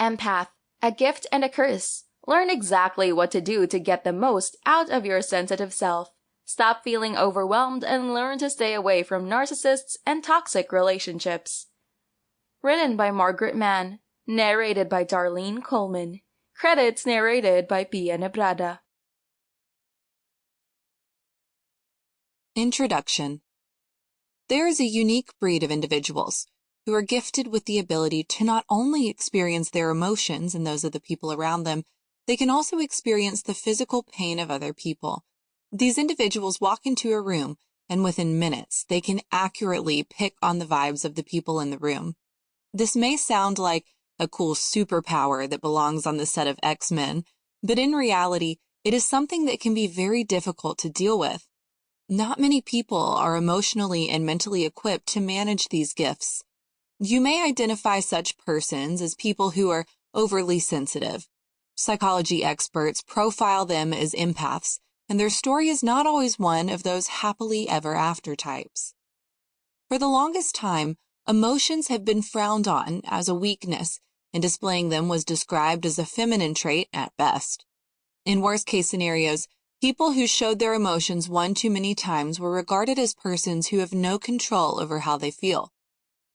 Empath, a gift and a curse. Learn exactly what to do to get the most out of your sensitive self. Stop feeling overwhelmed and learn to stay away from narcissists and toxic relationships. Written by Margaret Mann. Narrated by Darlene Coleman. Credits narrated by Nebrada. Introduction. There is a unique breed of individuals who are gifted with the ability to not only experience their emotions and those of the people around them, they can also experience the physical pain of other people. These individuals walk into a room, and within minutes, they can accurately pick on the vibes of the people in the room. This may sound like a cool superpower that belongs on the set of X-Men, but in reality, it is something that can be very difficult to deal with. Not many people are emotionally and mentally equipped to manage these gifts. You may identify such persons as people who are overly sensitive. Psychology experts profile them as empaths, and their story is not always one of those happily ever after types. For the longest time, emotions have been frowned on as a weakness, and displaying them was described as a feminine trait at best. In worst-case scenarios, people who showed their emotions one too many times were regarded as persons who have no control over how they feel.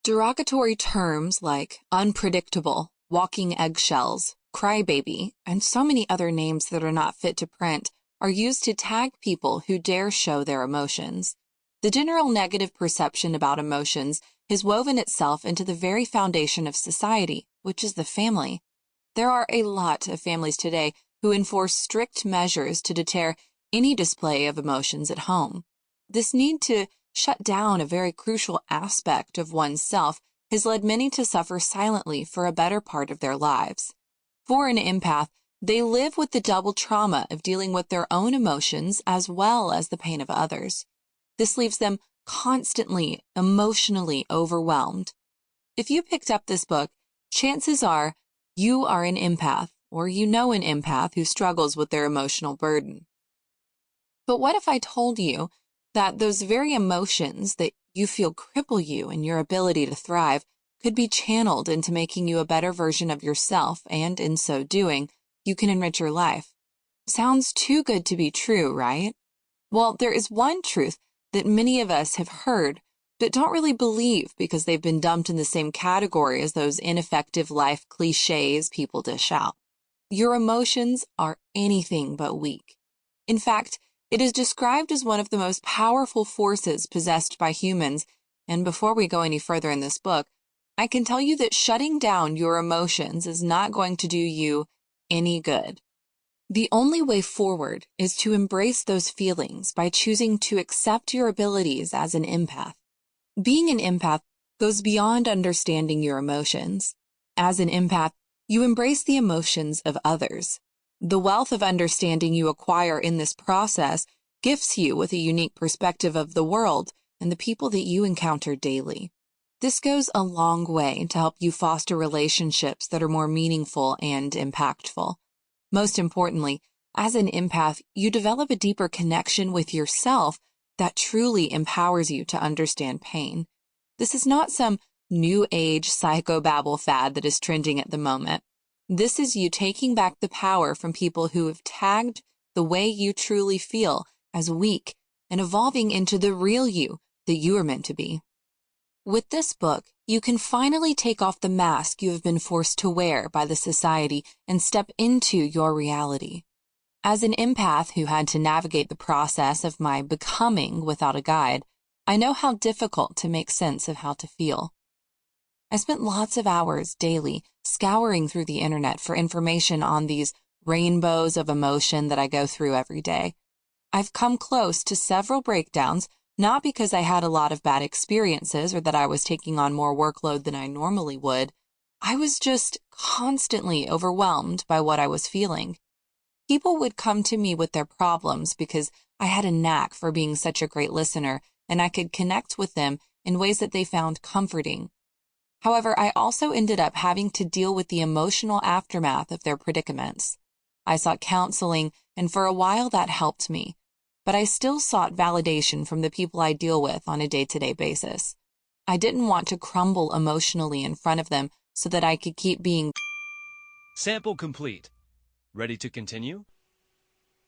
Derogatory terms like unpredictable, walking eggshells, crybaby, and so many other names that are not fit to print are used to tag people who dare show their emotions. The general negative perception about emotions has woven itself into the very foundation of society, which is the family. There are a lot of families today who enforce strict measures to deter any display of emotions at home. This need to shut down a very crucial aspect of oneself has led many to suffer silently for a better part of their lives. For an empath, they live with the double trauma of dealing with their own emotions as well as the pain of others. This leaves them constantly emotionally overwhelmed. If you picked up this book, chances are you are an empath, or you know an empath who struggles with their emotional burden. But what if I told you that those very emotions that you feel cripple you in your ability to thrive could be channeled into making you a better version of yourself, and in so doing, you can enrich your life? Sounds too good to be true, right? Well, there is one truth that many of us have heard, but don't really believe because they've been dumped in the same category as those ineffective life cliches people dish out. Your emotions are anything but weak. In fact, it is described as one of the most powerful forces possessed by humans, and before we go any further in this book, I can tell you that shutting down your emotions is not going to do you any good. The only way forward is to embrace those feelings by choosing to accept your abilities as an empath. Being an empath goes beyond understanding your emotions. As an empath, you embrace the emotions of others. The wealth of understanding you acquire in this process gifts you with a unique perspective of the world and the people that you encounter daily. This goes a long way to help you foster relationships that are more meaningful and impactful. Most importantly, as an empath, you develop a deeper connection with yourself that truly empowers you to understand pain. This is not some new age psychobabble fad that is trending at the moment. This is you taking back the power from people who have tagged the way you truly feel as weak and evolving into the real you that you are meant to be. With this book, you can finally take off the mask you have been forced to wear by the society and step into your reality. As an empath who had to navigate the process of my becoming without a guide, I know how difficult to make sense of how to feel. I spent lots of hours daily scouring through the internet for information on these rainbows of emotion that I go through every day. I've come close to several breakdowns, not because I had a lot of bad experiences or that I was taking on more workload than I normally would. I was just constantly overwhelmed by what I was feeling. People would come to me with their problems because I had a knack for being such a great listener, and I could connect with them in ways that they found comforting. However, I also ended up having to deal with the emotional aftermath of their predicaments. I sought counseling, and for a while that helped me, but I still sought validation from the people I deal with on a day-to-day basis. I didn't want to crumble emotionally in front of them so that I could keep being Sample complete. Ready to continue?